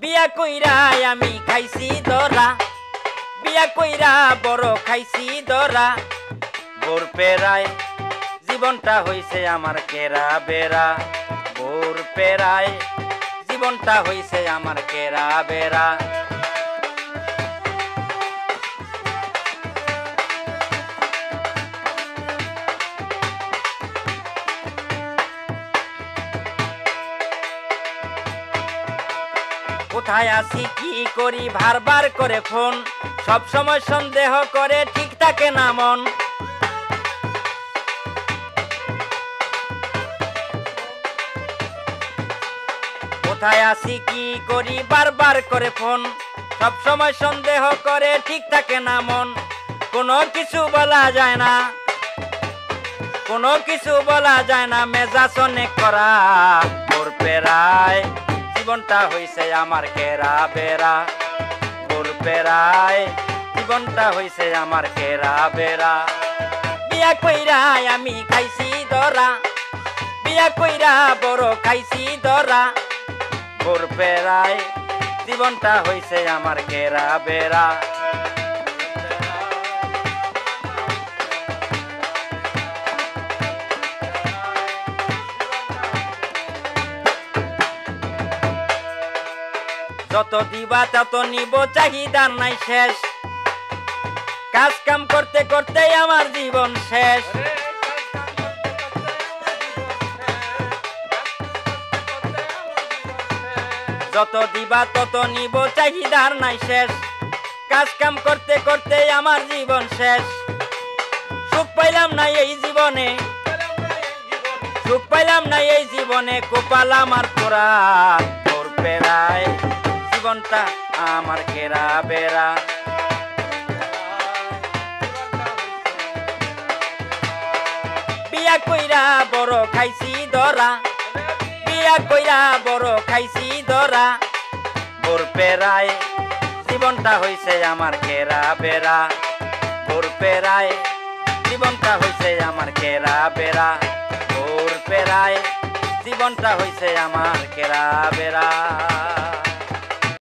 বিয়া কইরা আমি খাইছি ধরা, বিয়া কইরা বড় খাইছি ধরা। বোর পেরায় জীবনটা হইছে আমার কেরা বেড়া, বোর পেরায় জীবনটা হইছে আমার কেরা বেড়া। কোথায় আছি কি করি বারবার করে ফোন, সব সময় সন্দেহ করে ঠিক থাকে না মন। কোথায় আছি কি করি বারবার করে ফোন, সব সময় সন্দেহ করে ঠিক থাকে না মন। কোনো কিছু বলা যায় না, কোনো কিছু বলা যায় না, মেজাজ অনেক করা। বোর পেরায় জীবনটা হইছে আমার কেরা বেড়া, বোর পেরায় জীবনটা হইছে আমার কেরা বেড়া। বিয়া কইরা আমি খাইছি ধরা, বিয়া কইরা বড় খাইছি ধরা। বোর পেরায় জীবনটা হইছে আমার কেরা বেড়া। যত দিবা তত নিব, চাহিদার নাই শেষ। কাজ কাম করতে করতে আমার জীবন শেষ। যত দিবা তত নিব, চাহিদার নাই শেষ। কাজ কাম করতে করতে আমার জীবন শেষ। সুখ পাইলাম না এই জীবনে, সুখ পাইলাম না এই জীবনে, কপাল আমার পোড়া। বোর পেরায় জীবনটা আমার কেরা বেড়া। বিয়া কইরা বড় খাইছি ধরা, বিয়া কইরা বড় খাইছি ধরা। বোর পেরায় জীবনটা হইছে আমার কেরা বেড়া, বোর পেরায় জীবনটা হইছে আমার কেরা বেড়া, বোর পেরায় জীবনটা হইছে আমার কেরা বেড়া।